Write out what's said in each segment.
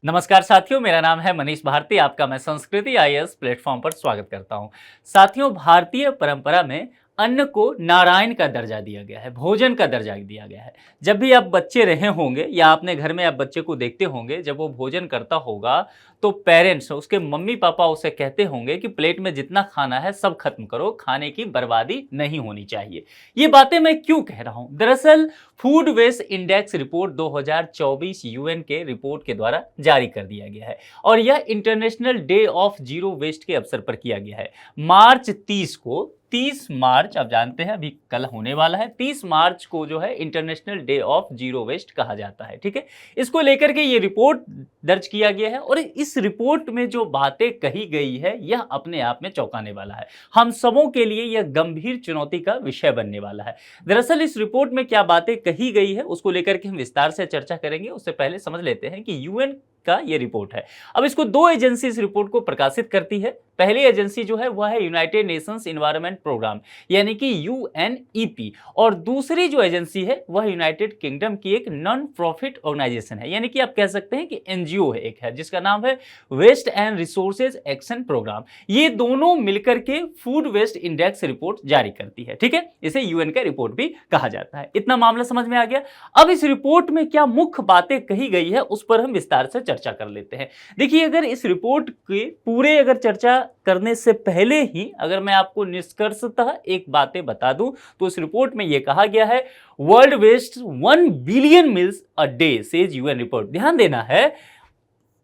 नमस्कार साथियों, मेरा नाम है मनीष भारती। आपका मैं संस्कृति आईएएस प्लेटफॉर्म पर स्वागत करता हूं। साथियों, भारतीय परंपरा में अन्न को नारायण का दर्जा दिया गया है, भोजन का दर्जा दिया गया है। जब भी आप बच्चे रहे होंगे या अपने घर में आप बच्चे को देखते होंगे, जब वो भोजन करता होगा तो पेरेंट्स, उसके मम्मी पापा उसे कहते होंगे कि प्लेट में जितना खाना है सब खत्म करो, खाने की बर्बादी नहीं होनी चाहिए। ये बातें मैं क्यों कह रहा हूं? दरअसल food waste index report 2024 UN के रिपोर्ट के द्वारा जारी कर दिया गया है और यह international day of zero waste के अवसर पर किया गया है। मार्च 30 को, 30 मार्च आप जानते हैं अभी कल होने वाला है, 30 मार्च को जो है international day of zero waste कहा जाता है। ठीक है, इसको लेकर के ये रिपोर्ट दर्ज किया गया है और इस रिपोर्ट में जो बातें कही गई है यह अपने आप में चौंकाने वाला है। हम सबों के लिए यह गंभीर चुनौती का विषय बनने वाला है। दरअसल इस रिपोर्ट में क्या बातें कही गई है उसको लेकर के हम विस्तार से चर्चा करेंगे। उससे पहले समझ लेते हैं कि यूएन का ये रिपोर्ट है। अब इसको दो एजेंसी इस रिपोर्ट को प्रकाशित करती है। पहली एजेंसी जो है वह है यूनाइटेड नेशंस एनवायरनमेंट प्रोग्राम यानी कि यूएनईपी, और दूसरी जो एजेंसी है वह यूनाइटेड किंगडम की एक नॉन प्रॉफिट ऑर्गेनाइजेशन है, यानी कि आप कह सकते हैं कि एनजीओ है, एक है जिसका नाम है waste and resources action programme. ये दोनों मिलकर के फूड वेस्ट इंडेक्स रिपोर्ट जारी करती है। ठीक है, इसे यूएन का रिपोर्ट भी कहा जाता है। इतना मामला समझ में आ गया। अब इस रिपोर्ट में क्या मुख्य बातें कही गई है उस पर हम विस्तार से चर्चा कर लेते हैं। देखिए, अगर इस रिपोर्ट के पूरे चर्चा करने से पहले ही अगर मैं आपको निष्कर्षतः एक बातें बता दूं तो इस रिपोर्ट में यह कहा गया है, world waste 1 billion meals a day says UN report. ध्यान देना है,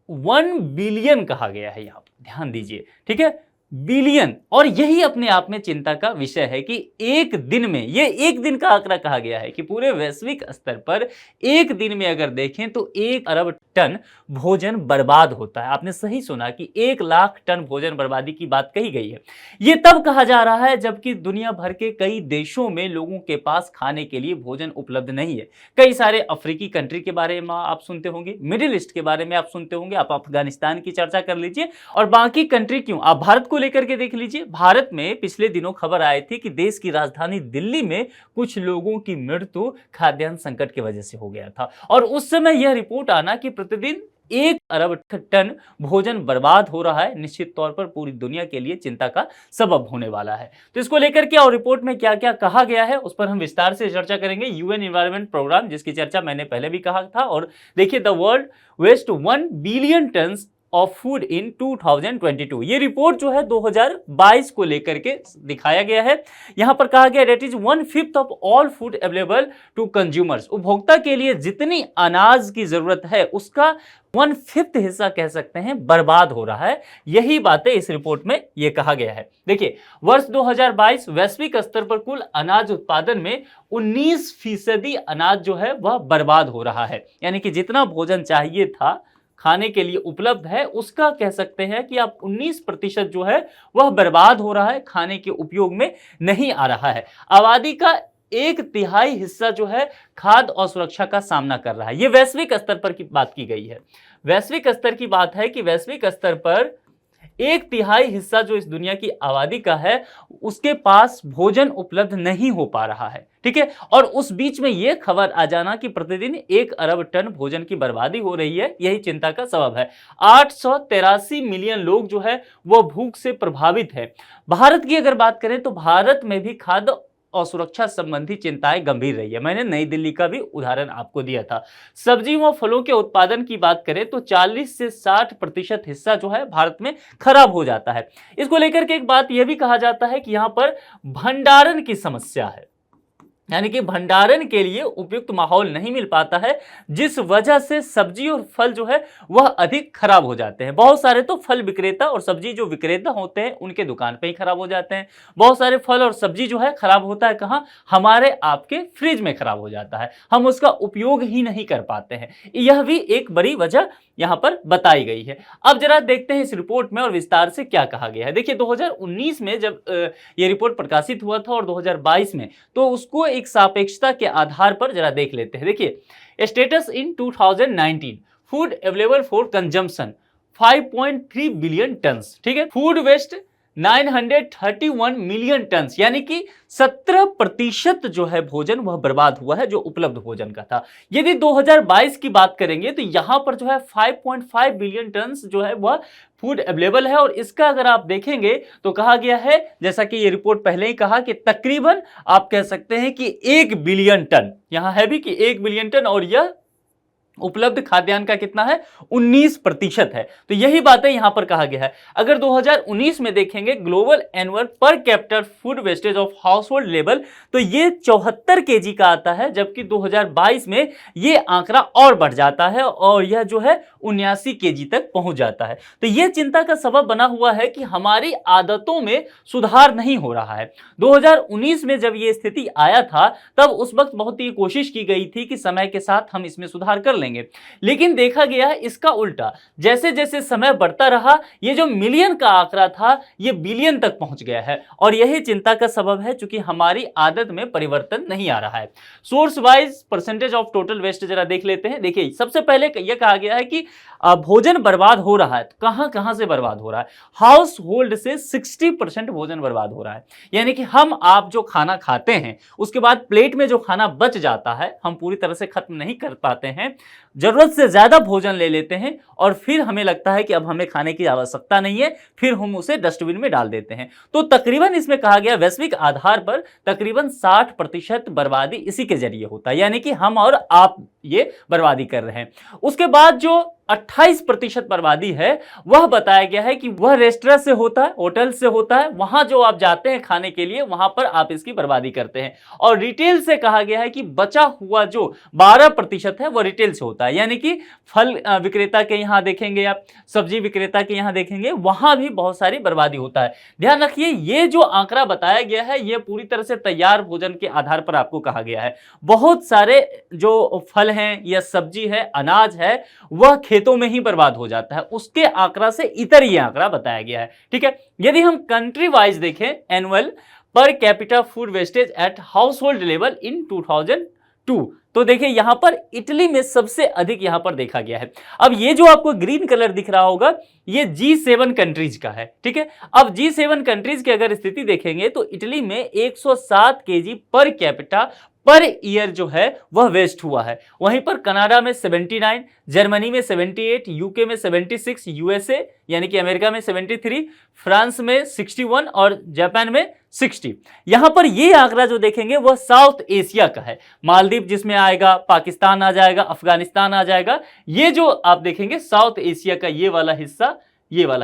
1 बिलियन कहा गया है, यहां पर ध्यान दीजिए। ठीक है, बिलियन, और यही अपने आप में चिंता का विषय है कि एक दिन में, ये एक दिन का आंकड़ा कहा गया है कि पूरे वैश्विक स्तर पर एक दिन में अगर देखें तो 1 अरब टन भोजन बर्बाद होता है। आपने सही सुना कि 1 लाख टन भोजन बर्बादी की बात कही गई है। ये तब कहा जा रहा है जबकि दुनिया भर के कई देशों में लोगों के पास खाने के लिए भोजन उपलब्ध नहीं है। कई सारे अफ्रीकी कंट्री के बारे में आप सुनते होंगे, मिडिल ईस्ट के बारे में आप सुनते होंगे, आप अफगानिस्तान की चर्चा कर लीजिए और बाकी कंट्री क्यों, आप भारत को लेकर के देख लीजिए। भारत में पिछले दिनों खबर आई थी कि देश की राजधानी दिल्ली में कुछ लोगों की मृत्यु खाद्यान्न संकट की वजह से हो गया था और उस समय यह रिपोर्ट आना कि प्रतिदिन 1 अरब टन भोजन बर्बाद हो रहा है, निश्चित तौर पर पूरी दुनिया के लिए चिंता का सबब होने वाला है। तो इसको लेकर के और रिपोर्ट में क्या क्या कहा गया है उस पर हम विस्तार से चर्चा करेंगे। यूएन एनवायरनमेंट प्रोग्राम, जिसकी चर्चा मैंने पहले भी कहा था, और देखिए, the world waste 1 billion tons of food in 2022। ये रिपोर्ट जो है 2022 को लेकर के दिखाया गया है। यहां पर कहा गया that is 1/5 of all food available to consumers. उपभोक्ता के लिए जितनी अनाज की जरूरत है उसका 1/5 हिस्सा कह सकते हैं बर्बाद हो रहा है। यही बातें इस रिपोर्ट में यह कहा गया है। देखिए, वर्ष 2022 वैश्विक स्तर पर कुल अनाज उत्पादन में 19% अनाज जो है वह बर्बाद हो रहा है, यानी कि जितना भोजन चाहिए था खाने के लिए उपलब्ध है उसका कह सकते हैं कि आप 19% जो है वह बर्बाद हो रहा है, खाने के उपयोग में नहीं आ रहा है। आबादी का 1/3 हिस्सा जो है खाद्य असुरक्षा का सामना कर रहा है। यह वैश्विक स्तर पर की बात की गई है। वैश्विक स्तर की बात है कि वैश्विक स्तर पर 1/3 हिस्सा जो इस दुनिया की आबादी का है उसके पास भोजन उपलब्ध नहीं हो पा रहा है। ठीक है, और उस बीच में यह खबर आ जाना कि प्रतिदिन 1 अरब टन भोजन की बर्बादी हो रही है, यही चिंता का सबब है। 883 मिलियन लोग जो है वह भूख से प्रभावित है। भारत की अगर बात करें तो भारत में भी खाद्य और सुरक्षा संबंधी चिंताएं गंभीर रही है। मैंने नई दिल्ली का भी उदाहरण आपको दिया था। सब्जियों व फलों के उत्पादन की बात करें तो 40 से 60% हिस्सा जो है भारत में खराब हो जाता है। इसको लेकर के एक बात यह भी कहा जाता है कि यहां पर भंडारण की समस्या है, यानी कि भंडारण के लिए उपयुक्त माहौल नहीं मिल पाता है, जिस वजह से सब्जी और फल जो है वह अधिक खराब हो जाते हैं। बहुत सारे तो फल विक्रेता और सब्जी जो विक्रेता होते हैं उनके दुकान पे ही खराब हो जाते हैं। बहुत सारे फल और सब्जी जो है खराब होता है कहाँ, हमारे आपके फ्रिज में खराब हो जाता है, हम उसका उपयोग ही नहीं कर पाते हैं। यह भी एक बड़ी वजह यहां पर बताई गई है। अब जरा देखते हैं इस रिपोर्ट में और विस्तार से क्या कहा गया है। देखिए, 2019 में जब यह रिपोर्ट प्रकाशित हुआ था और 2022 में, तो उसको एक सापेक्षता के आधार पर जरा देख लेते हैं। देखिए, status in 2019, food available for consumption 5.3 billion turns. ठीक है, फूड वेस्ट 931 मिलियन टन, यानी कि 17% जो है भोजन वह बर्बाद हुआ है जो उपलब्ध भोजन का था। यदि 2022 की बात करेंगे तो यहां पर जो है 5.5 बिलियन टन जो है वह फूड अवेलेबल है। और इसका अगर आप देखेंगे तो कहा गया है, जैसा कि ये रिपोर्ट पहले ही कहा, कि तकरीबन आप कह सकते हैं कि 1 बिलियन टन, यहां है भी कि 1 बिलियन टन, और यह उपलब्ध खाद्यान्न का कितना है, 19% है। तो यही बातें यहां पर कहा गया है। अगर 2019 में देखेंगे ग्लोबल एनुअल पर capital food wastage of house hold level, तो ये 74 केजी का आता है, जबकि 2022 में ये आंकड़ा और बढ़ जाता है और यह जो है 79 केजी तक पहुंच जाता है। तो यह चिंता का सबब बना हुआ है कि हमारी आदतों में सुधार नहीं हो रहा है। 2019 में जब यह स्थिति आया था तब उस वक्त बहुत ही कोशिश की गई थी कि समय के साथ हम इसमें सुधार कर लेंगे, लेकिन देखा गया इसका उल्टा। जैसे जैसे समय बढ़ता रहा, ये जो मिलियन का आंकड़ा था ये बिलियन तक पहुंच गया है, और यही चिंता का सबब है क्योंकि हमारी आदत में परिवर्तन नहीं आ रहा है। Source wise percentage of total waste जरा देख लेते हैं। देखिए, सबसे पहले यह कहा गया है कि भोजन बर्बाद हो रहा है, तो कहां कहां से बर्बाद हो रहा है। हाउस होल्ड से 60% भोजन बर्बाद हो रहा है, यानी कि हम आप जो खाना खाते हैं उसके बाद प्लेट में जो खाना बच जाता है हम पूरी तरह से खत्म नहीं कर पाते हैं, जरूरत से ज्यादा भोजन ले लेते हैं और फिर हमें लगता है कि अब हमें खाने की आवश्यकता नहीं है, फिर हम उसे डस्टबिन में डाल देते हैं। तो तकरीबन इसमें कहा गया वैश्विक आधार पर तकरीबन 60% बर्बादी इसी के जरिए होता है, यानी कि हम और आप ये बर्बादी कर रहे हैं। उसके बाद जो 28% बर्बादी है वह बताया गया है कि वह रेस्टोरेंट से होता है, होटल से होता है, वहां जो आप जाते हैं खाने के लिए वहां पर आप इसकी बर्बादी करते हैं। और रिटेल से कहा गया है कि बचा हुआ जो 12% है वह रिटेल से होता है, यानी कि फल विक्रेता के यहां देखेंगे, आप सब्जी विक्रेता के यहां देखेंगे, वहां भी बहुत सारी बर्बादी होता है। ध्यान रखिए, ये जो आंकड़ा बताया गया है यह पूरी तरह से तैयार भोजन के आधार पर आपको कहा गया है। बहुत सारे जो फल हैं या सब्जी है, अनाज है, वह खेतों में ही बर्बाद हो जाता है, उसके आंकड़ा से इतर ये आंकड़ा बताया गया है। ठीक है, यदि हम कंट्री वाइज देखें annual per capita food wastage at household level in 2002, तो देखिए यहां पर इटली में सबसे अधिक यहां पर देखा गया है। अब ये जो आपको ग्रीन कलर दिख रहा होगा ये G7 कंट्रीज का है। ठीक है, अब G7 कंट्रीज की अगर स्थिति देखेंगे तो इटली में 107 KG per capita per year जो है वह वेस्ट हुआ है। वहीं पर कनाडा में 79, जर्मनी में 78, यूके में 76, यूएसए यानी कि अमेरिका में 73, फ्रांस में 61 और जापान में 60। यहां पर ये आंकड़ा जो देखेंगे वह साउथ एशिया का है। मालदीव जिसमें आएगा, पाकिस्तान आ जाएगा, अफगानिस्तान आ जाएगा। ये जो आप देखेंगे साउथ एशिया का ये वाला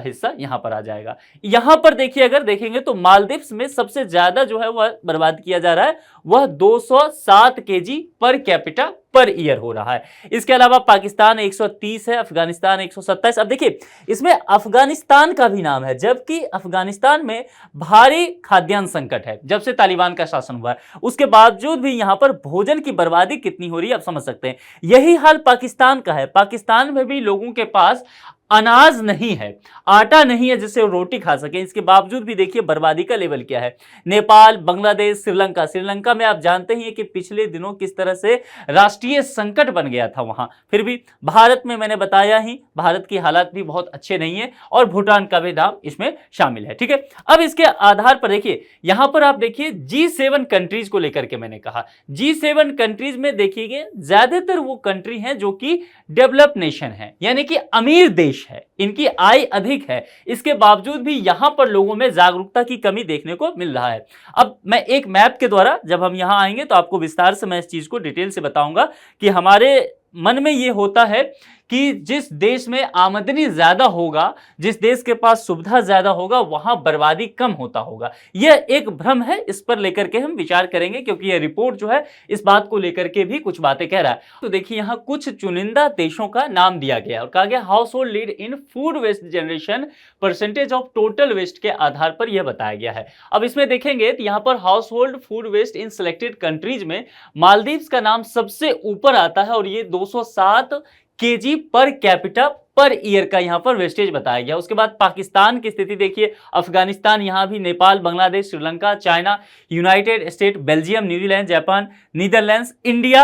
हिस्सा यहां पर आ जाएगा। यहां पर देखिए, अगर देखेंगे तो मालदीव्स में सबसे ज्यादा जो है वह बर्बाद किया जा रहा है, वह 207 KG per capita per year हो रहा है। इसके अलावा पाकिस्तान 130 है, अफगानिस्तान 127। अब देखिए इसमें अफगानिस्तान का भी नाम है, जबकि अफगानिस्तान में भारी खाद्यान्न संकट है जब से तालिबान का शासन हुआ है। उसके बावजूद भी यहां पर भोजन की बर्बादी कितनी हो रही है आप समझ सकते हैं। यही हाल पाकिस्तान का है। पाकिस्तान में भी लोगों के पास अनाज नहीं है, आटा नहीं है जिससे वो रोटी खा सके, इसके बावजूद भी देखिए बर्बादी का लेवल क्या है। नेपाल, बांग्लादेश, श्रीलंका में आप जानते ही हैं कि पिछले दिनों किस तरह से राष्ट्रीय संकट बन गया था वहां। फिर भी भारत में मैंने बताया ही, भारत की हालात भी बहुत अच्छे नहीं है और भूटान का भी नाम इसमें शामिल है। ठीक है, अब इसके आधार पर देखिए, यहां पर आप देखिए G7 कंट्रीज को लेकर के मैंने कहा, G7 कंट्रीज में देखिए ज्यादातर वो कंट्री हैं जो कि डेवलप नेशन है, यानी कि अमीर देश है, इनकी आय अधिक है, इसके बावजूद भी यहां पर लोगों में जागरूकता की कमी देखने को मिल रहा है। अब मैं एक मैप के द्वारा जब हम यहां आएंगे तो आपको विस्तार से मैं इस चीज को डिटेल से बताऊंगा कि हमारे मन में यह होता है कि जिस देश में आमदनी ज्यादा होगा, जिस देश के पास सुविधा ज्यादा होगा, वहां बर्बादी कम होता होगा। यह एक भ्रम है, इस पर लेकर के हम विचार करेंगे क्योंकि यह रिपोर्ट जो है इस बात को लेकर के भी कुछ बातें कह रहा है। तो देखिए यहां कुछ चुनिंदा देशों का नाम दिया गया और कहा गया household lead in food waste generation percentage of total waste के आधार पर यह बताया गया है। अब इसमें देखेंगे तो यहां पर हाउस होल्ड फूड वेस्ट इन सिलेक्टेड कंट्रीज में मालदीव्स का नाम सबसे ऊपर आता है और ये 207 KG per capita per year का यहां पर वेस्टेज बताया गया। उसके बाद पाकिस्तान की स्थिति देखिए, अफगानिस्तान, यहां भी Nepal, Bangladesh, Sri Lanka, China, United State, Belgium, New Zealand, Japan, Netherlands, India,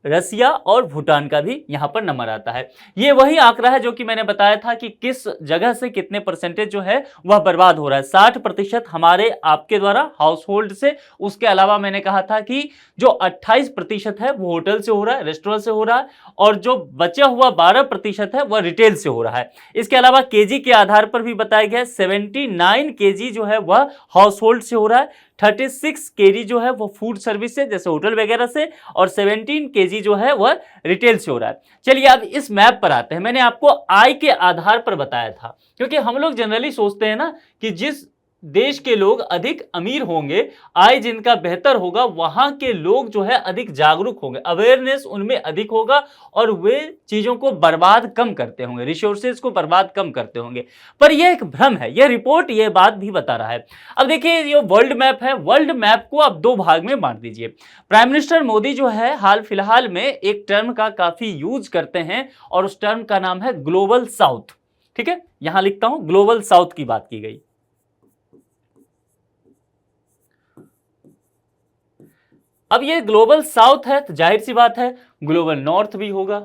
Russia और भूटान का भी यहां पर नंबर आता है। ये वही आंकड़ा है जो कि मैंने बताया था कि किस जगह से कितने परसेंटेज जो है वह बर्बाद हो रहा है। 60% हमारे आपके द्वारा हाउस होल्ड से, उसके अलावा मैंने कहा था कि जो 28% है वो होटल से हो रहा है, रेस्टोरेंट से हो रहा है, और जो बचा हुआ 12% है वह रिटेल से हो रहा है। इसके अलावा केजी के आधार पर भी बताया गया 79 केजी जो है वह हाउस होल्ड से हो रहा है, 36 केजी जो है वो फूड सर्विस से जैसे होटल वगैरह से, और 17 केजी जो है वह रिटेल से हो रहा है। चलिए अब इस मैप पर आते हैं। मैंने आपको आय के आधार पर बताया था, क्योंकि हम लोग जनरली सोचते हैं ना कि जिस देश के लोग अधिक अमीर होंगे, आय जिनका बेहतर होगा, वहां के लोग जो है अधिक जागरूक होंगे, अवेयरनेस उनमें अधिक होगा और वे चीजों को बर्बाद कम करते होंगे, रिसोर्सेज को बर्बाद कम करते होंगे। पर यह एक भ्रम है, यह रिपोर्ट यह बात भी बता रहा है। अब देखिए ये वर्ल्ड मैप है, वर्ल्ड मैप को आप दो भाग में बांट दीजिए। प्राइम मिनिस्टर मोदी जो है हाल फिलहाल में एक टर्म का काफी यूज करते हैं और उस टर्म का नाम है ग्लोबल साउथ। ठीक है, यहां लिखता हूं ग्लोबल साउथ की बात की गई। अब ये ग्लोबल साउथ है तो जाहिर सी बात है ग्लोबल नॉर्थ भी होगा।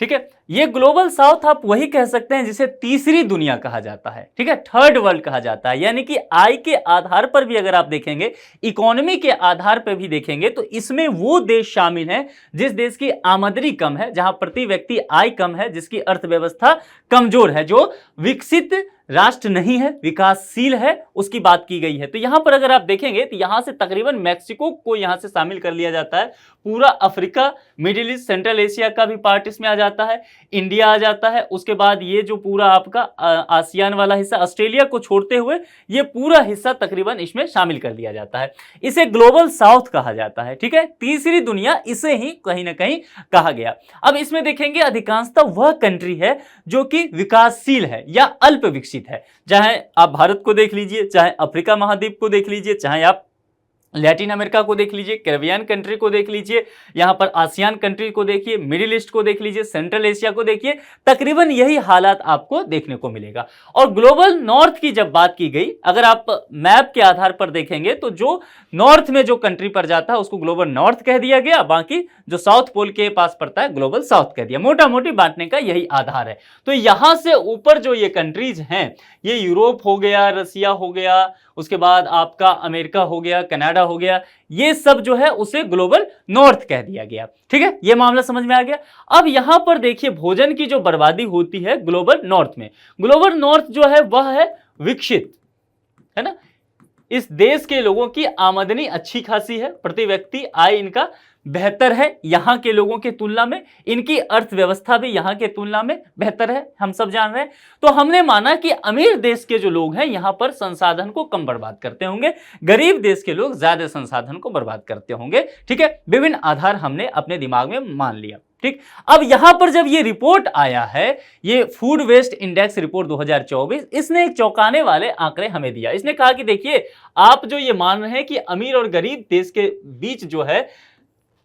ठीक है, ये ग्लोबल साउथ आप वही कह सकते हैं जिसे तीसरी दुनिया कहा जाता है। ठीक है, थर्ड वर्ल्ड कहा जाता है। यानी कि आय के आधार पर भी अगर आप देखेंगे, इकोनॉमी के आधार पर भी देखेंगे, तो इसमें वो देश शामिल हैं जिस देश की आमदनी कम है, जहां प्रति व्यक्ति आय कम है, जिसकी अर्थव्यवस्था कमजोर है, जो विकसित राष्ट्र नहीं है, विकासशील है, उसकी बात की गई है। तो यहां पर अगर आप देखेंगे तो यहां से तकरीबन मैक्सिको को यहां से शामिल कर लिया जाता है, पूरा Africa, middle east, central Asia का भी पार्ट इसमें आ जाता है, इंडिया आ जाता है। उसके बाद ये जो पूरा आपका आसियान वाला हिस्सा, ऑस्ट्रेलिया को छोड़ते हुए ये पूरा हिस्सा तकरीबन इसमें शामिल कर लिया जाता है। इसे ग्लोबल साउथ कहा जाता है। ठीक है, तीसरी दुनिया इसे ही कहीं ना कहीं कहा गया। अब इसमें देखेंगे अधिकांशतः वह कंट्री है जो कि विकासशील है या अल्प विकसित है। चाहे आप भारत को देख लीजिए, चाहे अफ्रीका महाद्वीप को देख लीजिए, चाहे आप लैटिन अमेरिका को देख लीजिए, कैरेबियन कंट्री को देख लीजिए, यहां पर आसियान कंट्री को देखिए, मिडिल ईस्ट को देख लीजिए, सेंट्रल एशिया को देखिए, तकरीबन यही हालात आपको देखने को मिलेगा। और ग्लोबल नॉर्थ की जब बात की गई, अगर आप मैप के आधार पर देखेंगे तो जो नॉर्थ में जो कंट्री पर जाता है उसको ग्लोबल नॉर्थ कह दिया गया, बाकी जो साउथ पोल के पास पड़ता है ग्लोबल साउथ कह दिया। मोटा मोटी बांटने का यही आधार है। तो यहां से ऊपर जो ये कंट्रीज हैं, ये यूरोप हो गया, रसिया हो गया, उसके बाद आपका अमेरिका हो गया, कनाडा हो गया, ये सब जो है उसे ग्लोबल नॉर्थ कह दिया गया। ठीक है, ये मामला समझ में आ गया। अब यहां पर देखिए भोजन की जो बर्बादी होती है ग्लोबल नॉर्थ में, ग्लोबल नॉर्थ जो है वह है विकसित, है ना। इस देश के लोगों की आमदनी अच्छी खासी है, प्रति व्यक्ति आय इनका बेहतर है यहां के लोगों की तुलना में, इनकी अर्थव्यवस्था भी यहां के तुलना में बेहतर है, हम सब जान रहे हैं। तो हमने माना कि अमीर देश के जो लोग हैं यहां पर संसाधन को कम बर्बाद करते होंगे, गरीब देश के लोग ज्यादा संसाधन को बर्बाद करते होंगे। ठीक है, विभिन्न आधार हमने अपने दिमाग में मान लिया। ठीक, अब यहां पर जब ये रिपोर्ट आया है, ये फूड वेस्ट इंडेक्स रिपोर्ट 2024, इसने एक चौंकाने वाले आंकड़े हमें दिया। इसने कहा कि देखिए आप जो ये मान रहे हैं कि अमीर और गरीब देश के बीच जो है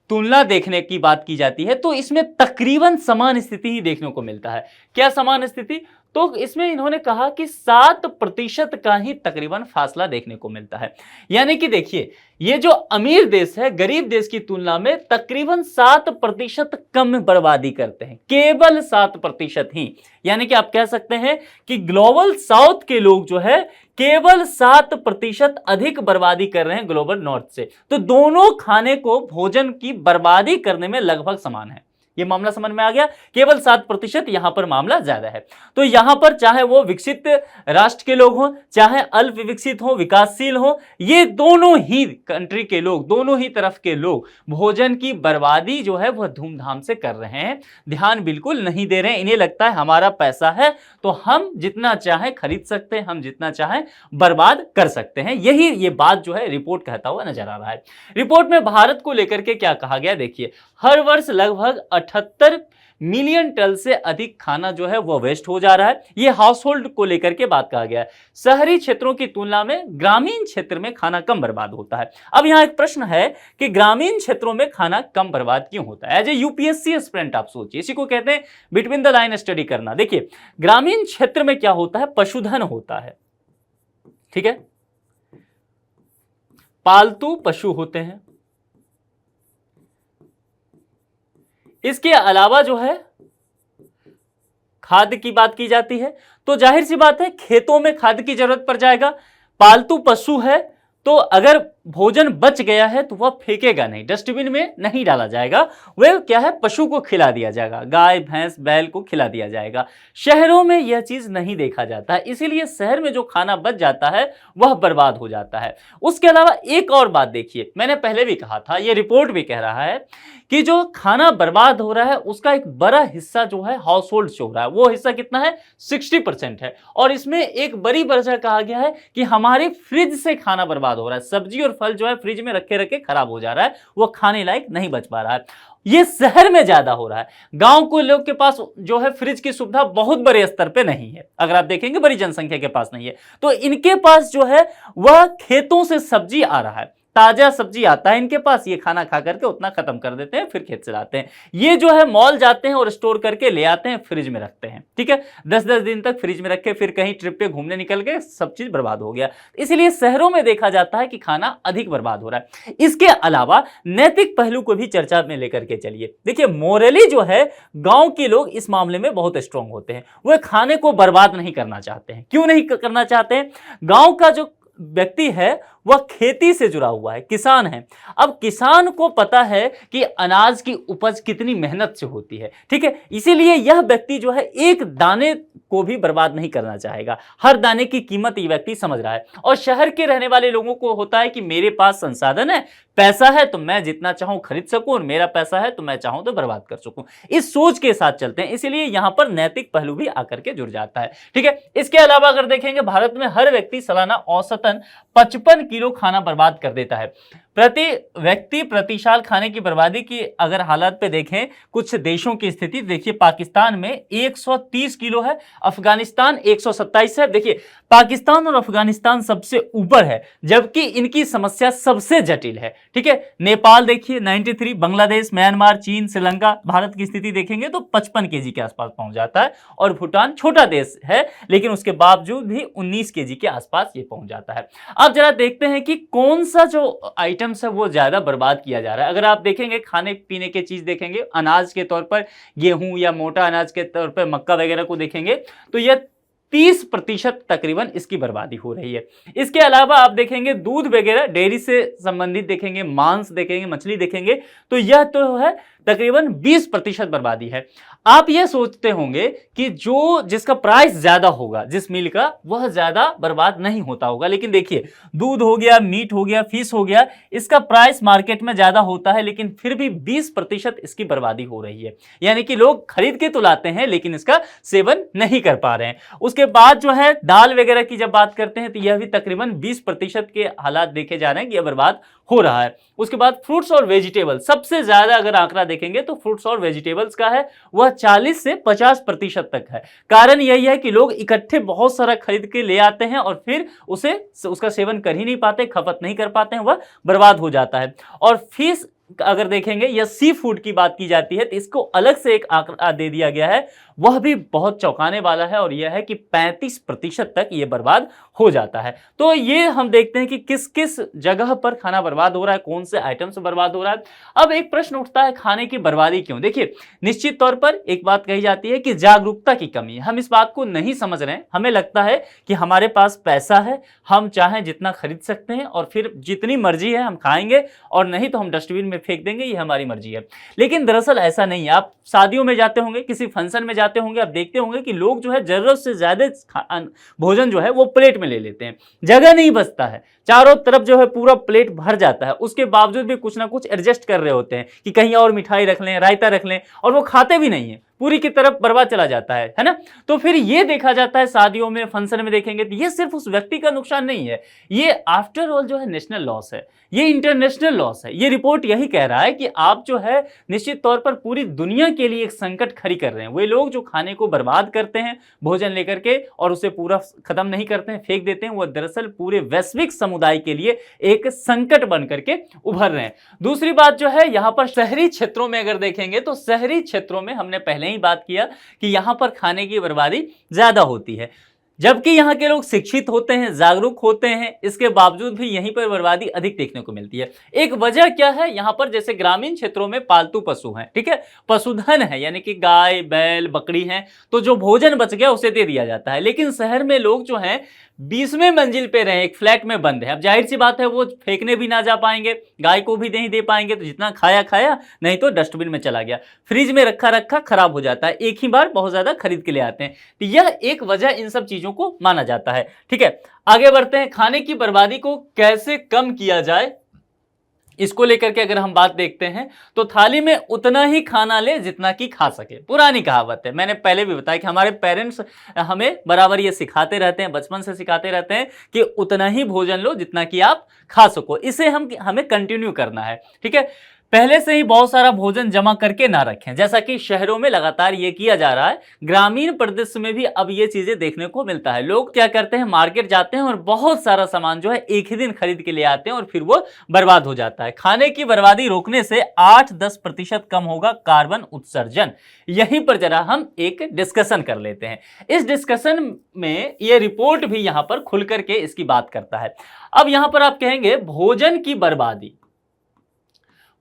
तुलना देखने की बात की जाती है, तो इसमें तकरीबन समान स्थिति ही देखने को मिलता है। क्या समान स्थिति? तो इसमें इन्होंने कहा कि 7% का ही तकरीबन फासला देखने को मिलता है। यानी कि देखिए ये जो अमीर देश है गरीब देश की तुलना में तकरीबन 7% कम बर्बादी करते हैं, केवल 7% ही। यानी कि आप कह सकते हैं कि ग्लोबल साउथ के लोग जो है केवल 7% अधिक बर्बादी कर रहे हैं ग्लोबल नॉर्थ से। तो दोनों खाने को भोजन की बर्बादी करने में लगभग समान है। ये मामला समझ में आ गया, केवल 7% यहां पर मामला ज्यादा है। तो यहां पर चाहे वो विकसित राष्ट्र के लोग हों, चाहे अल्प विकसित हो, विकासशील हो, ये दोनों ही कंट्री के लोग, दोनों ही तरफ के लोग भोजन की बर्बादी जो है वह धूमधाम से कर रहे हैं, ध्यान बिल्कुल नहीं दे रहे हैं। इन्हें लगता है हमारा पैसा है तो हम जितना चाहे खरीद सकते हैं, हम जितना चाहे बर्बाद कर सकते हैं। यही ये बात जो है रिपोर्ट कहता हुआ नजर आ रहा है। रिपोर्ट में भारत को लेकर के क्या कहा गया देखिए, हर वर्ष लगभग 78 मिलियन टन से अधिक खाना जो है वो वेस्ट हो जा रहा है। ये हाउस होल्ड को लेकर के बात कहा गया है। शहरी क्षेत्रों की तुलना में ग्रामीण क्षेत्र में खाना कम बर्बाद होता है। अब यहां एक प्रश्न है कि ग्रामीण क्षेत्रों में खाना कम बर्बाद क्यों होता है? एज ए यूपीएससी एस्पिरेंट आप सोचिए, इसी को कहते हैं बिटवीन द लाइन स्टडी करना। देखिए ग्रामीण क्षेत्र में क्या होता है, पशुधन होता है। ठीक है, पालतू पशु होते हैं। इसके अलावा जो है खाद्य की बात की जाती है, तो जाहिर सी बात है खेतों में खाद्य की जरूरत पड़ जाएगा। पालतू पशु है तो अगर भोजन बच गया है तो वह फेंकेगा नहीं, डस्टबिन में नहीं डाला जाएगा, वह क्या है पशु को खिला दिया जाएगा, गाय भैंस बैल को खिला दिया जाएगा। शहरों में यह चीज नहीं देखा जाता है, इसीलिए शहर में जो खाना बच जाता है वह बर्बाद हो जाता है। उसके अलावा एक और बात देखिए, मैंने पहले भी कहा था, यह रिपोर्ट भी कह रहा है कि जो खाना बर्बाद हो रहा है उसका एक बड़ा हिस्सा जो है हाउस होल्ड से हो रहा है। वो हिस्सा कितना है? 60% है। और इसमें एक बड़ी वजह कहा गया है कि हमारे फ्रिज से खाना बर्बाद हो रहा है। सब्जी और फल जो है फ्रिज में रखे रखे खराब हो जा रहा है, वो खाने लायक नहीं बच पा रहा है। ये शहर में ज्यादा हो रहा है, गांव के लोग के पास जो है फ्रिज की सुविधा बहुत बड़े स्तर पे नहीं है। अगर आप देखेंगे बड़ी जनसंख्या के पास नहीं है, तो इनके पास जो है वह खेतों से सब्जी आ रहा है, ताजा सब्जी आता है इनके पास, ये खाना खा करके उतना खत्म कर देते हैं, फिर खेत से लाते हैं। ये जो है मॉल जाते हैं और स्टोर करके ले आते हैं, फ्रिज में रखते हैं, ठीक है, 10-10 दिन तक फ्रिज में रखे, फिर कहीं ट्रिप पे घूमने निकल गए, सब चीज बर्बाद हो गया। इसीलिए शहरों में देखा जाता है कि खाना अधिक बर्बाद हो रहा है। इसके अलावा नैतिक पहलू को भी चर्चा में लेकर के चलिए। देखिए मोरली जो है गांव के लोग इस मामले में बहुत स्ट्रांग होते हैं, वह खाने को बर्बाद नहीं करना चाहते हैं। क्यों नहीं करना चाहते हैं? गांव का जो व्यक्ति है वह खेती से जुड़ा हुआ है, किसान है। अब किसान को पता है कि अनाज की उपज कितनी मेहनत से होती है, ठीक है, इसीलिए यह व्यक्ति जो है एक दाने को भी बर्बाद नहीं करना चाहेगा। हर दाने की कीमत ये व्यक्ति समझ रहा है। और शहर के रहने वाले लोगों को होता है कि मेरे पास संसाधन है, पैसा है तो मैं जितना चाहूं खरीद सकूं, और मेरा पैसा है तो मैं चाहूं तो बर्बाद कर सकूं। इस सोच के साथ चलते हैं, इसीलिए यहां पर नैतिक पहलू भी आकर के जुड़ जाता है, ठीक है। इसके अलावा अगर देखेंगे भारत में हर व्यक्ति सालाना औसतन 55 किलो खाना बर्बाद कर देता है। प्रति व्यक्ति प्रति साल खाने की बर्बादी की अगर हालत पे देखें कुछ देशों की स्थिति देखिए, पाकिस्तान में 130 किलो है, अफगानिस्तान 127 है। देखिए पाकिस्तान और अफगानिस्तान सबसे ऊपर है, जबकि इनकी समस्या सबसे जटिल है, ठीक है। नेपाल देखिए 93, बांग्लादेश, म्यांमार, चीन, श्रीलंका, भारत की स्थिति देखेंगे तो 55 केजी के आसपास पहुंच जाता है। और भूटान छोटा देश है लेकिन उसके बावजूद भी 19 केजी के आसपास ये पहुंच जाता है। अब जरा देखते हैं कि कौन सा जो आइटम्स है वो ज्यादा बर्बाद किया जा रहा है। अगर आप देखेंगे खाने पीने की चीज देखेंगे, अनाज के तौर पर गेहूं या मोटा अनाज के तौर पर मक्का वगैरह को देखेंगे तो यह 30% तकरीबन इसकी बर्बादी हो रही है। इसके अलावा आप देखेंगे दूध वगैरह डेयरी से संबंधित देखेंगे, मांस देखेंगे, मछली देखेंगे तो यह तो है तकरीबन 20% बर्बादी है। आप ये सोचते होंगे कि जो जिसका प्राइस ज्यादा होगा, जिस मिल का, वह ज्यादा बर्बाद नहीं होता होगा, लेकिन देखिए दूध हो गया, मीट हो गया, फिश हो गया, इसका प्राइस मार्केट में ज्यादा होता है लेकिन फिर भी 20% इसकी बर्बादी हो रही है। यानी कि लोग खरीद के तो लाते हैं लेकिन इसका सेवन नहीं कर पा रहे हैं। उसके बाद जो है दाल वगैरह की जब बात करते हैं तो यह भी तकरीबन 20% के हालात देखे जा रहे हैं कि यह बर्बाद हो रहा है। उसके बाद फ्रूट्स और वेजिटेबल, सबसे ज्यादा अगर आंकड़ा देखेंगे तो फ्रूट्स और वेजिटेबल्स का है, वह 40 से 50% तक है। कारण यही है कि लोग इकट्ठे बहुत सारा खरीद के ले आते हैं और फिर उसका सेवन कर ही नहीं पाते, खपत नहीं कर पाते हैं, वह बर्बाद हो जाता है। और फिश अगर देखेंगे या सी फूड की बात की जाती है तो इसको अलग से एक आंकड़ा दे दिया गया है, वह भी बहुत चौंकाने वाला है और यह है कि 35% तक यह बर्बाद हो जाता है। तो ये हम देखते हैं कि किस किस जगह पर खाना बर्बाद हो रहा है, कौन से आइटम से बर्बाद हो रहा है। अब एक प्रश्न उठता है खाने की बर्बादी क्यों? देखिए निश्चित तौर पर एक बात कही जाती है कि जागरूकता की कमी है। हम इस बात को नहीं समझ रहे हैं, हमें लगता है कि हमारे पास पैसा है, हम चाहें जितना खरीद सकते हैं और फिर जितनी मर्जी है हम खाएंगे और नहीं तो हम डस्टबिन में फेंक देंगे, ये हमारी मर्जी है। लेकिन दरअसल ऐसा नहीं है। आप शादियों में जाते होंगे, किसी फंक्शन में जाते होंगे, आप देखते होंगे कि लोग जो है जरूरत से ज्यादा भोजन जो है वो प्लेट में ले लेते हैं, जगह नहीं बचता है, चारों तरफ जो है पूरा प्लेट भर जाता है। उसके बावजूद भी कुछ ना कुछ एडजस्ट कर रहे होते हैं कि कहीं और मिठाई रख लें, रायता रख लें, और वो खाते भी नहीं है, पूरी की तरफ बर्बाद चला जाता है ना। तो फिर ये देखा जाता है शादियों में, फंक्शन में देखेंगे तो ये सिर्फ उस व्यक्ति का नुकसान नहीं है, ये आफ्टर ऑल जो है नेशनल लॉस है, ये इंटरनेशनल लॉस है। ये रिपोर्ट यही कह रहा है कि आप जो है निश्चित तौर पर पूरी दुनिया के लिए एक संकट खड़ी कर रहे हैं। वे लोग जो खाने को बर्बाद करते हैं भोजन लेकर के और उसे पूरा खत्म नहीं करते हैं, फेंक देते हैं, वो दरअसल पूरे वैश्विक समुदाय के लिए एक संकट बन करके उभर रहे हैं। दूसरी बात जो है यहाँ पर शहरी क्षेत्रों में अगर देखेंगे तो शहरी क्षेत्रों में हमने पहले ही बात किया कि यहां पर खाने की बर्बादी ज्यादा होती है। जबकि यहाँ के लोग शिक्षित होते हैं, जागरूक होते हैं, इसके बावजूद भी यहीं पर बर्बादी अधिक देखने को मिलती है। एक वजह क्या है, यहाँ पर जैसे ग्रामीण क्षेत्रों में पालतू पशु हैं, ठीक है, पशुधन है, यानी कि गाय बैल बकरी हैं, तो जो भोजन बच गया उसे दे दिया जाता है। लेकिन शहर में लोग जो हैं 20वें मंजिल पे रहे, एक फ्लैट में बंद है, अब जाहिर सी बात है वो फेंकने भी ना जा पाएंगे, गाय को भी नहीं दे पाएंगे, तो जितना खाया खाया, नहीं तो डस्टबिन में चला गया, फ्रिज में रखा रखा खराब हो जाता है, एक ही बार बहुत ज्यादा खरीद के ले आते हैं। तो यह एक वजह इन सब चीजों को माना जाता है। ठीक है, आगे बढ़ते हैं। खाने की बर्बादी को कैसे कम किया जाए, इसको लेकर के अगर हम बात देखते हैं तो थाली में उतना ही खाना ले जितना कि खा सके। पुरानी कहावत है, मैंने पहले भी बताया कि हमारे पेरेंट्स हमें बराबर ये सिखाते रहते हैं, बचपन से सिखाते रहते हैं कि उतना ही भोजन लो जितना कि आप खा सको। इसे हमें कंटिन्यू करना है। ठीक है, पहले से ही बहुत सारा भोजन जमा करके ना रखें, जैसा कि शहरों में लगातार ये किया जा रहा है। ग्रामीण परिदृश्य में भी अब ये चीजें देखने को मिलता है। लोग क्या करते हैं, मार्केट जाते हैं और बहुत सारा सामान जो है एक ही दिन खरीद के ले आते हैं और फिर वो बर्बाद हो जाता है। खाने की बर्बादी रोकने से 8-10% कम होगा कार्बन उत्सर्जन। यहीं पर जरा हम एक डिस्कशन कर लेते हैं। इस डिस्कशन में ये रिपोर्ट भी यहां पर खुल करके इसकी बात करता है। अब यहां पर आप कहेंगे भोजन की बर्बादी,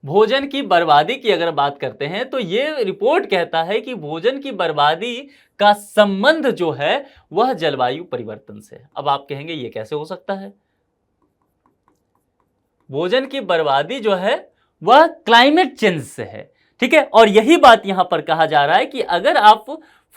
भोजन की बर्बादी की अगर बात करते हैं तो ये रिपोर्ट कहता है कि भोजन की बर्बादी का संबंध जो है वह जलवायु परिवर्तन से है। अब आप कहेंगे ये कैसे हो सकता है, भोजन की बर्बादी जो है वह क्लाइमेट चेंज से है। ठीक है, और यही बात यहां पर कहा जा रहा है कि अगर आप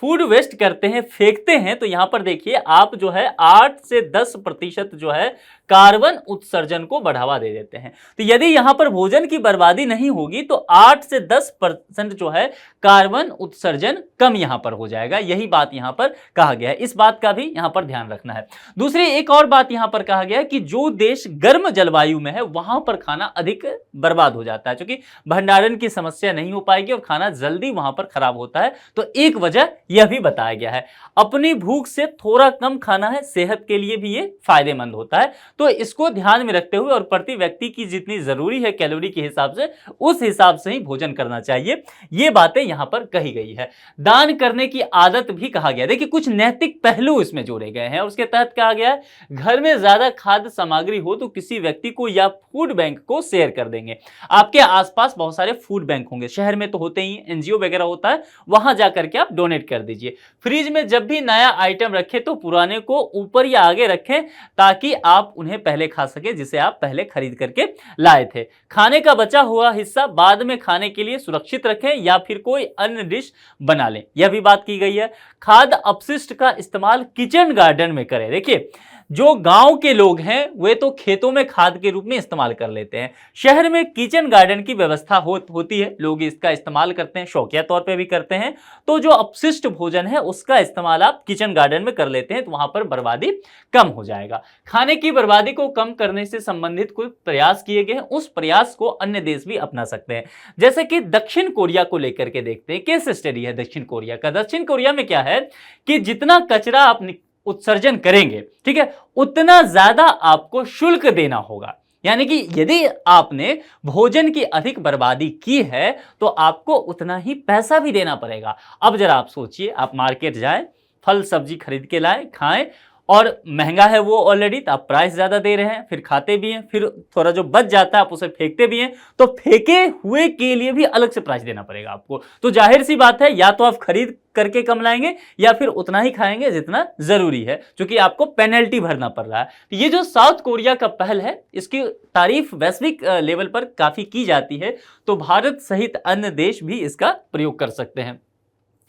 फूड वेस्ट करते हैं, फेंकते हैं, तो यहां पर देखिए आप जो है 8 से 10% जो है कार्बन उत्सर्जन को बढ़ावा दे देते हैं। तो यदि यहां पर भोजन की बर्बादी नहीं होगी तो 8 से 10% जो है कार्बन उत्सर्जन कम यहां पर हो जाएगा। यही बात यहां पर कहा गया है, इस बात का भी यहां पर ध्यान रखना है। दूसरी एक और बात यहां पर कहा गया है कि जो देश गर्म जलवायु में है वहां पर खाना अधिक बर्बाद हो जाता है, क्योंकि भंडारण की समस्या नहीं हो पाएगी और खाना जल्दी वहां पर खराब होता है। तो एक वजह यह भी बताया गया है। अपनी भूख से थोड़ा कम खाना है, सेहत के लिए भी ये फायदेमंद होता है। तो इसको ध्यान में रखते हुए और प्रति व्यक्ति की जितनी जरूरी है कैलोरी के हिसाब से, उस हिसाब से ही भोजन करना चाहिए। ये बातें यहां पर कही गई है। दान करने की आदत भी कहा गया। देखिए कुछ नैतिक पहलू इसमें जोड़े गए हैं। उसके तहत कहा गया है घर में ज्यादा खाद्य सामग्री हो तो किसी व्यक्ति को या फूड बैंक को शेयर कर देंगे। आपके आसपास बहुत सारे फूड बैंक होंगे, शहर में तो होते ही, एनजीओ वगैरह होता है, वहां जाकर के आप डोनेट कर दीजिए। फ्रिज में जब भी नया आइटम रखें तो पुराने को ऊपर या आगे रखें ताकि आप उन्हें पहले खा सके जिसे आप पहले खरीद करके लाए थे। खाने का बचा हुआ हिस्सा बाद में खाने के लिए सुरक्षित रखें या फिर कोई अन्य डिश बना लें, यह भी बात की गई है। खाद्य अपशिष्ट का इस्तेमाल किचन गार्डन में करें। देखिए जो गांव के लोग हैं वे तो खेतों में खाद के रूप में इस्तेमाल कर लेते हैं, शहर में किचन गार्डन की व्यवस्था होती है, लोग इसका इस्तेमाल करते हैं, शौकिया तौर पे भी करते हैं। तो जो अपशिष्ट भोजन है उसका इस्तेमाल आप किचन गार्डन में कर लेते हैं तो वहां पर बर्बादी कम हो जाएगा। खाने की बर्बादी को कम करने से संबंधित कोई प्रयास किए गए हैं, उस प्रयास को अन्य देश भी अपना सकते हैं। जैसे कि दक्षिण कोरिया को लेकर के देखते हैं, केस स्टडी है दक्षिण कोरिया का। दक्षिण कोरिया में क्या है कि जितना कचरा आप उत्सर्जन करेंगे, ठीक है, उतना ज्यादा आपको शुल्क देना होगा। यानी कि यदि आपने भोजन की अधिक बर्बादी की है तो आपको उतना ही पैसा भी देना पड़ेगा। अब जरा आप सोचिए, आप मार्केट जाएं, फल सब्जी खरीद के लाएं, खाएं, और महंगा है वो ऑलरेडी, तो आप प्राइस ज्यादा दे रहे हैं, फिर खाते भी हैं, फिर थोड़ा जो बच जाता है आप उसे फेंकते भी हैं, तो फेंके हुए के लिए भी अलग से प्राइस देना पड़ेगा आपको। तो जाहिर सी बात है, या तो आप खरीद करके कम लाएंगे या फिर उतना ही खाएंगे जितना जरूरी है, क्योंकि आपको पेनल्टी भरना पड़ रहा है। तो ये जो साउथ कोरिया का पहल है, इसकी तारीफ वैश्विक लेवल पर काफी की जाती है, तो भारत सहित अन्य देश भी इसका प्रयोग कर सकते हैं।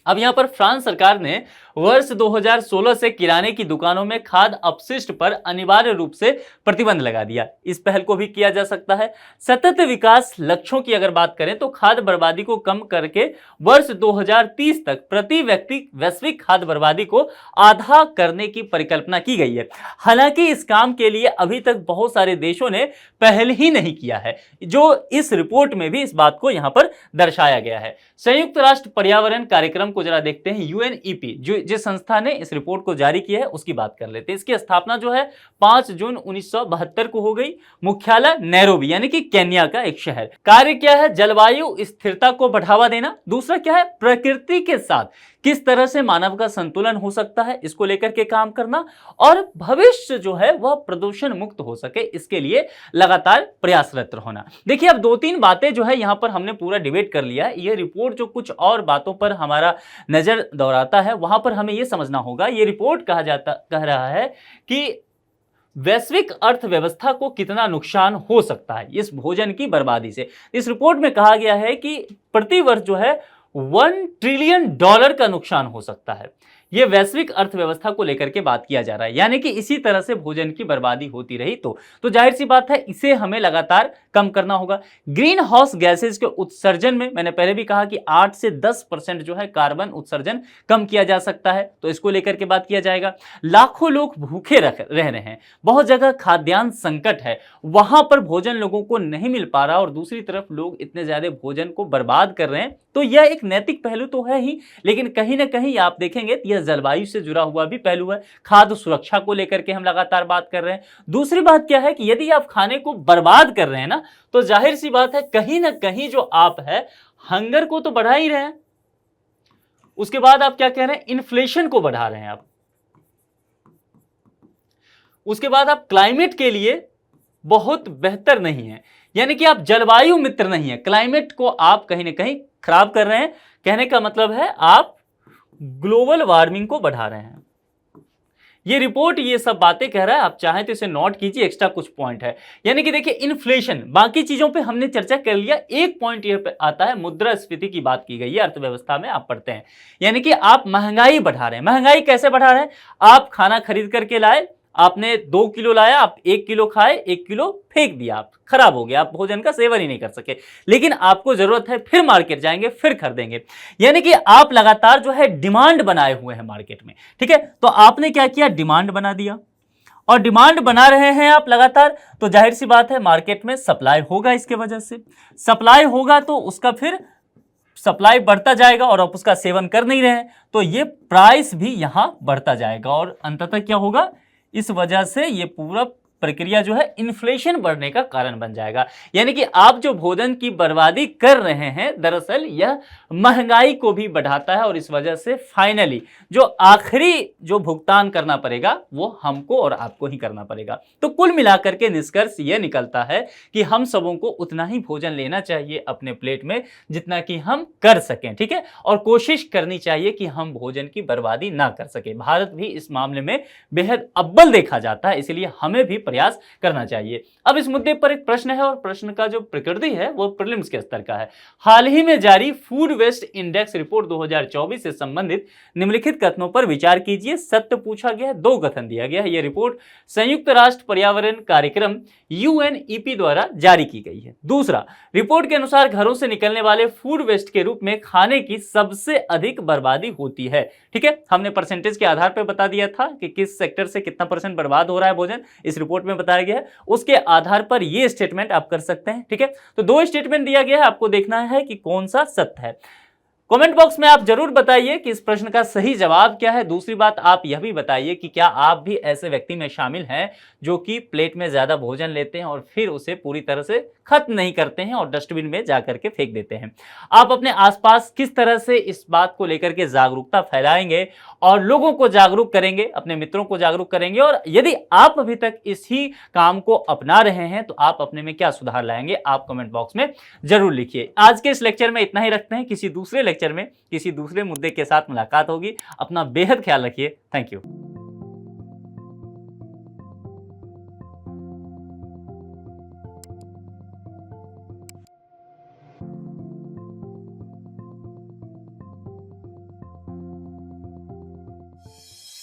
अब यहां पर फ्रांस सरकार ने वर्ष 2016 से किराने की दुकानों में खाद्य अपशिष्ट पर अनिवार्य रूप से प्रतिबंध लगा दिया। इस पहल को भी किया जा सकता है। सतत विकास लक्ष्यों की अगर बात करें तो खाद्य बर्बादी को कम करके वर्ष 2030 तक प्रति व्यक्ति वैश्विक खाद्य बर्बादी को आधा करने की परिकल्पना की गई है। हालांकि इस काम के लिए अभी तक बहुत सारे देशों ने पहल ही नहीं किया है, जो इस रिपोर्ट में भी इस बात को यहां पर दर्शाया गया है। संयुक्त राष्ट्र पर्यावरण कार्यक्रम को जरा देखते हैं। यूएनईपी जो जिस संस्था ने इस रिपोर्ट को जारी किया है उसकी बात कर लेते हैं। इसकी स्थापना जो है 5 जून 1972 को हो गई। मुख्यालय नैरोबी यानी कि केन्या का एक शहर। कार्य क्या है? जलवायु स्थिरता को बढ़ावा देना। दूसरा क्या है? प्रकृति के साथ किस तरह से मानव का संतुलन हो सकता है इसको लेकर के काम करना, और भविष्य जो है वह प्रदूषण मुक्त हो सके इसके लिए लगातार प्रयासरत होना। देखिए अब 2-3 बातें जो है यहां पर हमने पूरा डिबेट कर लिया है। ये रिपोर्ट जो कुछ और बातों पर हमारा नजर दौड़ाता है वहां पर हमें यह समझना होगा। ये रिपोर्ट कह रहा है कि वैश्विक अर्थव्यवस्था को कितना नुकसान हो सकता है इस भोजन की बर्बादी से। इस रिपोर्ट में कहा गया है कि प्रति वर्ष जो है $1 ट्रिलियन का नुकसान हो सकता है। यह वैश्विक अर्थव्यवस्था को लेकर के बात किया जा रहा है, यानी कि इसी तरह से भोजन की बर्बादी होती रही तो जाहिर सी बात है इसे हमें लगातार कम करना होगा। ग्रीन हाउस गैसेज के उत्सर्जन में मैंने पहले भी कहा कि 8 से 10% जो है कार्बन उत्सर्जन कम किया जा सकता है, तो इसको लेकर के बात किया जाएगा। लाखों लोग भूखे रह रहे हैं, बहुत जगह खाद्यान्न संकट है, वहां पर भोजन लोगों को नहीं मिल पा रहा और दूसरी तरफ लोग इतने ज्यादा भोजन को बर्बाद कर रहे हैं। तो यह एक नैतिक पहलू तो है ही, लेकिन कहीं ना कहीं आप देखेंगे यह जलवायु से जुड़ा हुआ भी पहलू है। खाद्य सुरक्षा को लेकर के हम लगातार बात कर रहे हैं। दूसरी बात क्या है कि यदि आप खाने को बर्बाद कर रहे हैं ना, तो जाहिर सी बात है कहीं ना कहीं जो आप है हंगर को तो बढ़ा ही रहे हैं। उसके बाद आप क्या कह रहे हैं? इन्फ्लेशन को बढ़ा रहे हैं आप। उसके बाद आप क्लाइमेट के लिए बहुत बेहतर नहीं है, यानी कि आप जलवायु मित्र नहीं है। क्लाइमेट को आप कहीं ना कहीं खराब कर रहे हैं। कहने का मतलब है आप ग्लोबल वार्मिंग को बढ़ा रहे हैं। ये रिपोर्ट ये सब बातें कह रहा है, आप चाहें तो इसे नोट कीजिए, एक्स्ट्रा कुछ पॉइंट है। यानी कि देखिए इन्फ्लेशन, बाकी चीजों पे हमने चर्चा कर लिया। एक पॉइंट ये पे आता है, मुद्रास्फीति की बात की गई है अर्थव्यवस्था में, आप पढ़ते हैं। यानी कि आप महंगाई बढ़ा रहे हैं। महंगाई कैसे बढ़ा रहे हैं? आप खाना खरीद करके लाए, आपने 2 किलो लाया, आप 1 किलो खाए, 1 किलो फेंक दिया, आप खराब हो गया, आप भोजन का सेवन ही नहीं कर सके। लेकिन आपको जरूरत है, फिर मार्केट जाएंगे, फिर खरीदेंगे। यानी कि आप लगातार जो है डिमांड बनाए हुए हैं मार्केट में, ठीक है। तो आपने क्या किया? डिमांड बना दिया, और डिमांड बना रहे हैं आप लगातार, तो जाहिर सी बात है मार्केट में सप्लाई होगा। इसके वजह से सप्लाई होगा तो उसका फिर सप्लाई बढ़ता जाएगा और आप उसका सेवन कर नहीं रहे हैं, तो ये प्राइस भी यहां बढ़ता जाएगा और अंततः क्या होगा? इस वजह से ये पूरा प्रक्रिया जो है इन्फ्लेशन बढ़ने का कारण बन जाएगा। यानी कि आप जो भोजन की बर्बादी कर रहे हैं दरअसल यह महंगाई को भी बढ़ाता है, और इस वजह से फाइनली जो आखिरी जो भुगतान करना पड़ेगा वो हमको और आपको ही करना पड़ेगा। तो कुल मिलाकर के निष्कर्ष ये निकलता है कि हम सबों को उतना ही भोजन लेना चाहिए अपने प्लेट में जितना कि हम कर सकें, ठीक है, और कोशिश करनी चाहिए कि हम भोजन की बर्बादी ना कर सके। भारत भी इस मामले में बेहद अव्वल देखा जाता है, इसलिए हमें भी प्रयास करना चाहिए। अब इस मुद्दे पर एक प्रश्न है, और प्रश्न का जो प्रकृति है वो प्रीलिम्स के स्तर का है। हाल ही में जारी फूड वेस्ट इंडेक्स रिपोर्ट 2024 से संबंधित निम्नलिखित कथनों पर विचार कीजिए। सत्य पूछा गया है, 2 कथन दिया गया है। यह रिपोर्ट संयुक्त राष्ट्र पर्यावरण कार्यक्रम यूएनईपी द्वारा जारी की गई है। दूसरा, रिपोर्ट के अनुसार घरों से निकलने वाले फूड वेस्ट के रूप में खाने की सबसे अधिक बर्बादी होती है, ठीक है। हमने परसेंटेज के आधार पर बता दिया था कि किस सेक्टर से कितना % बर्बाद हो रहा है भोजन, इस रिपोर्ट में बताया गया है। उसके आधार पर ये स्टेटमेंट आप कर सकते हैं, ठीक है। तो 2 स्टेटमेंट दिया गया है, आपको देखना है कि कौन सा सत्य है। कमेंट बॉक्स में आप जरूर बताइए कि इस प्रश्न का सही जवाब क्या है। दूसरी बात, आप यह भी बताइए कि क्या आप भी ऐसे व्यक्ति में शामिल हैं जो कि प्लेट में ज्यादा भोजन लेते हैं और फिर उसे पूरी तरह से खत्म नहीं करते हैं और डस्टबिन में जाकर के फेंक देते हैं। आप अपने आसपास किस तरह से इस बात को लेकर के जागरूकता फैलाएंगे और लोगों को जागरूक करेंगे, अपने मित्रों को जागरूक करेंगे, और यदि आप अभी तक इसी काम को अपना रहे हैं तो आप अपने में क्या सुधार लाएंगे, आप कमेंट बॉक्स में जरूर लिखिए। आज के इस लेक्चर में इतना ही रखते हैं, किसी दूसरे लेक्चर में किसी दूसरे मुद्दे के साथ मुलाकात होगी। अपना बेहद ख्याल रखिए। Thank you.